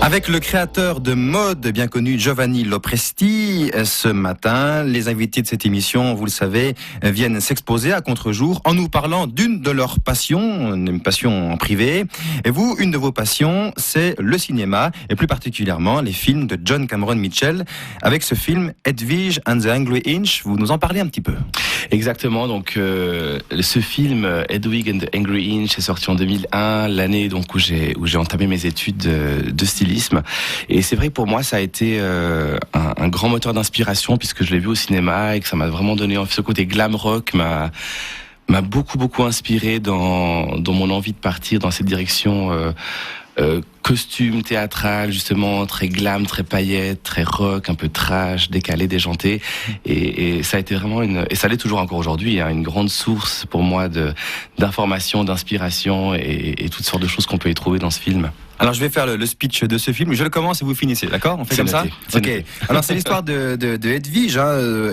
Avec le créateur de mode bien connu Giovanni Lopresti, ce matin, les invités de cette émission, vous le savez, viennent s'exposer à contre-jour en nous parlant d'une de leurs passions, une passion en privé. Et vous, une de vos passions, c'est le cinéma, et plus particulièrement les films de John Cameron Mitchell. Avec ce film Hedwig and the Angry Inch, vous nous en parlez un petit peu. Exactement, donc ce film Hedwig and the Angry Inch est sorti en 2001, l'année donc où j'ai entamé mes études de stylisme. Et c'est vrai que pour moi ça a été un grand moteur d'inspiration puisque je l'ai vu au cinéma et que ça m'a vraiment donné ce côté glam rock m'a beaucoup inspiré dans mon envie de partir dans cette direction costume théâtral, justement, très glam, très paillettes, très rock, un peu trash, décalé, déjanté. Et ça a été vraiment et ça l'est toujours encore aujourd'hui, hein, une grande source pour moi d'information, d'inspiration et toutes sortes de choses qu'on peut y trouver dans ce film. Alors je vais faire le speech de ce film. Je le commence et vous finissez, d'accord ? On fait comme noté, ça ? Ok. Noté. Alors c'est l'histoire de Hedwig.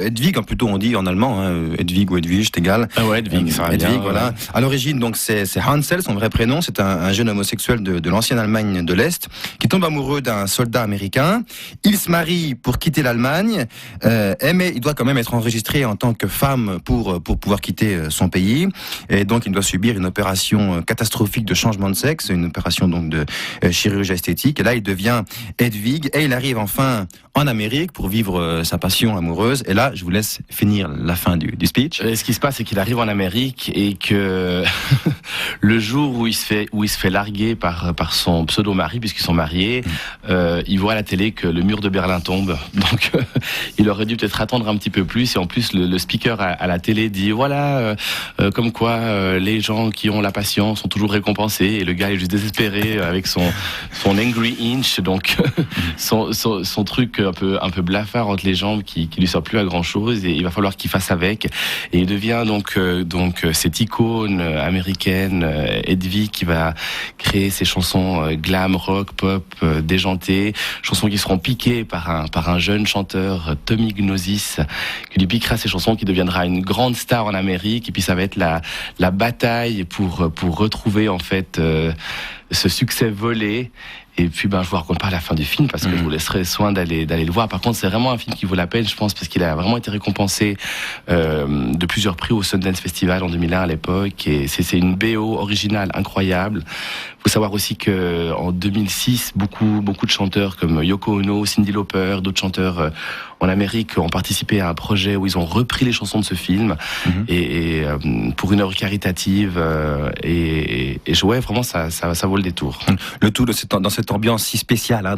Hedwig, plutôt on dit en allemand. Hedwig ou Hedwig, c'est égal. Ah ouais, Hedwig, ça va bien. Hedwig, voilà. Ouais. À l'origine, donc c'est Hansel, son vrai prénom. C'est un jeune homosexuel de l'ancienne Allemagne de l'Est qui tombe amoureux d'un soldat américain. Il se marie pour quitter l'Allemagne, mais il doit quand même être enregistré en tant que femme pour pouvoir quitter son pays. Et donc il doit subir une opération catastrophique de changement de sexe, une opération donc de chirurgie esthétique. Et là, il devient Hedwig et il arrive enfin en Amérique pour vivre sa passion amoureuse. Et là, je vous laisse finir la fin du speech. Et ce qui se passe, c'est qu'il arrive en Amérique et que le jour où il se fait larguer par son pseudo-mari, puisqu'ils sont mariés, il voit à la télé que le mur de Berlin tombe. Donc, il aurait dû peut-être attendre un petit peu plus. Et en plus, le speaker à la télé dit voilà, comme quoi les gens qui ont la passion sont toujours récompensés. Et le gars est juste désespéré avec son Angry Inch, donc son truc un peu blafard entre les jambes qui lui sert plus à grand chose, et il va falloir qu'il fasse avec. Et il devient donc cette icône américaine Hedwig qui va créer ses chansons glam, rock, pop, déjantées, chansons qui seront piquées par un jeune chanteur, Tommy Gnosis, qui lui piquera ses chansons, qui deviendra une grande star en Amérique. Et puis ça va être la bataille pour retrouver en fait ce succès volé. Et puis je vous raconte pas la fin du film parce que je vous laisserai soin d'aller le voir. Par contre, c'est vraiment un film qui vaut la peine, je pense, parce qu'il a vraiment été récompensé de plusieurs prix au Sundance Festival en 2001 à l'époque. Et c'est une BO originale incroyable. Faut savoir aussi que en 2006, beaucoup de chanteurs comme Yoko Ono, Cyndi Lauper, d'autres chanteurs en Amérique ont participé à un projet où ils ont repris les chansons de ce film et pour une œuvre caritative et ouais, vraiment ça vaut le détour. Le tout dans cette ambiance si spéciale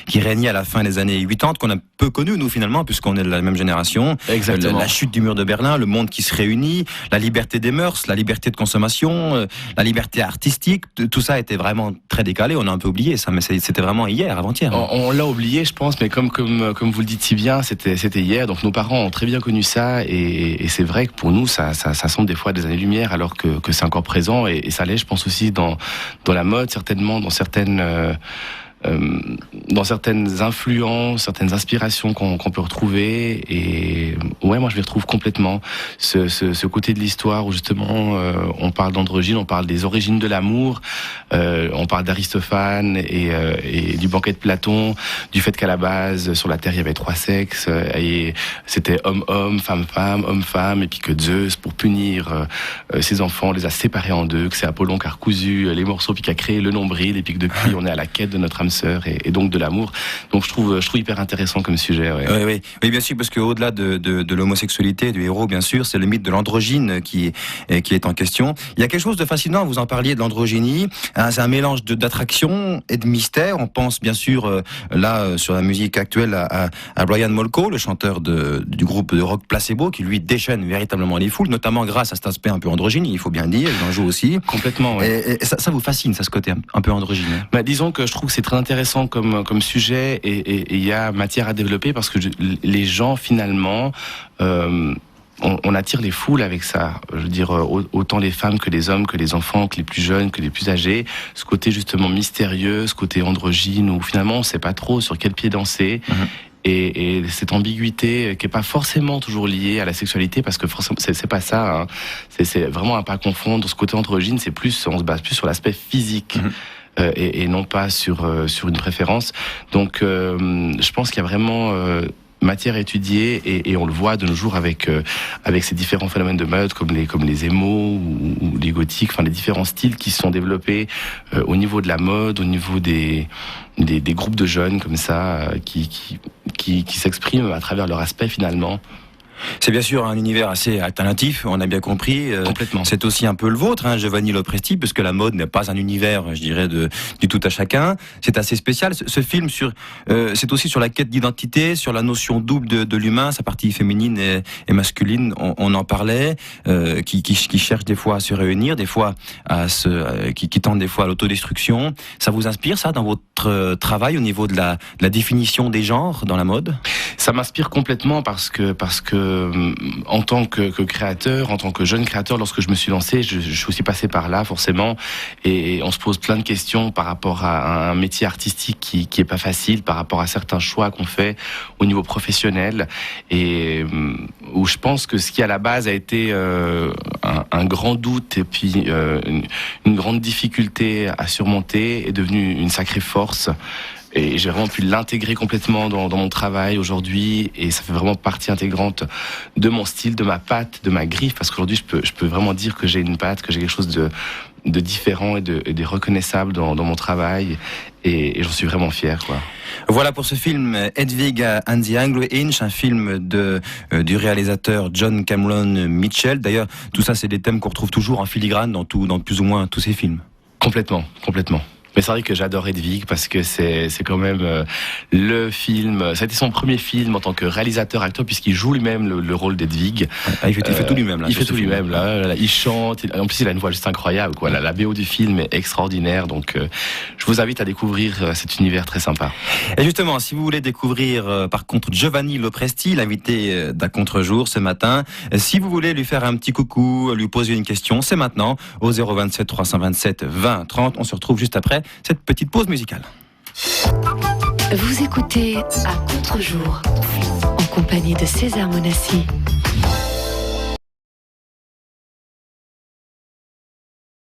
qui régnait à la fin des années 80, qu'on a peu connu nous finalement puisqu'on est de la même génération. Exactement. La chute du mur de Berlin, le monde qui se réunit, la liberté des mœurs, la liberté de consommation, la liberté artistique, tout ça était vraiment très décalé. On a un peu oublié ça, mais c'était vraiment hier, avant-hier. On l'a oublié, je pense, mais comme vous le dites si bien, c'était hier. Donc nos parents ont très bien connu ça et c'est vrai que pour nous ça semble des fois des années-lumière alors que c'est encore présent et ça l'est, je pense aussi dans la mode, certainement dans certaines influences, certaines inspirations qu'on peut retrouver. Et ouais, moi je les retrouve complètement. Ce côté de l'histoire où justement on parle d'androgyne, on parle des origines de l'amour, on parle d'Aristophane et du banquet de Platon, du fait qu'à la base sur la Terre il y avait 3 sexes et c'était homme-homme, femme-femme, homme-femme, et puis que Zeus, pour punir ses enfants, les a séparés en deux, que c'est Apollon qui a recousu les morceaux puis qui a créé le nombril, et puis que depuis on est à la quête de notre âme sœur et donc de l'amour. Donc je trouve hyper intéressant comme sujet. Ouais. Oui, bien sûr, parce qu'au-delà de l'homosexualité du héros, bien sûr, c'est le mythe de l'androgyne qui est en question. Il y a quelque chose de fascinant, vous en parliez de l'androgynie, c'est un mélange d'attraction et de mystère. On pense bien sûr là sur la musique actuelle à Brian Molko, le chanteur du groupe de rock Placebo, qui lui déchaîne véritablement les foules, notamment grâce à cet aspect un peu androgyne, il faut bien le dire, il en joue aussi. Complètement, ouais. Et ça vous fascine, ça, ce côté un peu androgyne? Disons que je trouve que c'est très intéressant comme sujet et il y a matière à développer parce que les gens finalement on attire les foules avec ça. Je veux dire, autant les femmes que les hommes, que les enfants, que les plus jeunes, que les plus âgés. Ce côté justement mystérieux, ce côté androgyne où finalement on sait pas trop sur quel pied danser. Et cette ambiguïté qui est pas forcément toujours liée à la sexualité, parce que forcément c'est pas ça, hein. C'est vraiment à pas confondre. Ce côté androgyne, on se base plus sur l'aspect physique. et non pas sur une préférence. Donc je pense qu'il y a vraiment matière à étudier et on le voit de nos jours avec ces différents phénomènes de mode comme les émos ou les gothiques, enfin les différents styles qui se sont développés au niveau de la mode, au niveau des groupes de jeunes comme ça qui s'expriment à travers leur aspect finalement. C'est bien sûr un univers assez alternatif, on a bien compris. Complètement. C'est aussi un peu le vôtre, hein, Giovanni Lopresti, puisque la mode n'est pas un univers, je dirais, du tout à chacun. C'est assez spécial. Ce film c'est aussi sur la quête d'identité, sur la notion double de l'humain, sa partie féminine et masculine. On en parlait, qui cherchent des fois à se réunir, des fois qui tendent des fois à l'autodestruction. Ça vous inspire ça dans votre travail au niveau de la définition des genres dans la mode? Ça m'inspire complètement parce que en tant que créateur, en tant que jeune créateur, lorsque je me suis lancé, je suis aussi passé par là forcément, et on se pose plein de questions par rapport à un métier artistique qui est pas facile, par rapport à certains choix qu'on fait au niveau professionnel, et où je pense que ce qui à la base a été un grand doute et puis une grande difficulté à surmonter est devenu une sacrée force. Et j'ai vraiment pu l'intégrer complètement dans mon travail aujourd'hui, et ça fait vraiment partie intégrante de mon style, de ma patte, de ma griffe, parce qu'aujourd'hui je peux vraiment dire que j'ai une patte, que j'ai quelque chose de différent et de reconnaissable dans mon travail, et j'en suis vraiment fier, quoi. Voilà pour ce film Hedwig and the Anglo Inch, un film du réalisateur John Cameron Mitchell. D'ailleurs, tout ça, c'est des thèmes qu'on retrouve toujours en filigrane dans plus ou moins tous ses films. Complètement. Mais c'est vrai que j'adore Hedwig parce que c'est quand même le film. Ça a été son premier film en tant que réalisateur-acteur, puisqu'il joue lui-même le rôle d'Hedwig. Il fait tout lui-même là. Il fait tout lui-même là. Il chante. En plus, il a une voix juste incroyable, quoi. La BO du film est extraordinaire. Donc, je vous invite à découvrir cet univers très sympa. Et justement, si vous voulez découvrir par contre Giovanni Lopresti, l'invité d'À Contre-jour ce matin, si vous voulez lui faire un petit coucou, lui poser une question, c'est maintenant au 027 327 20 30. On se retrouve juste après cette petite pause musicale. Vous écoutez À Contre-jour, en compagnie de César Monassi.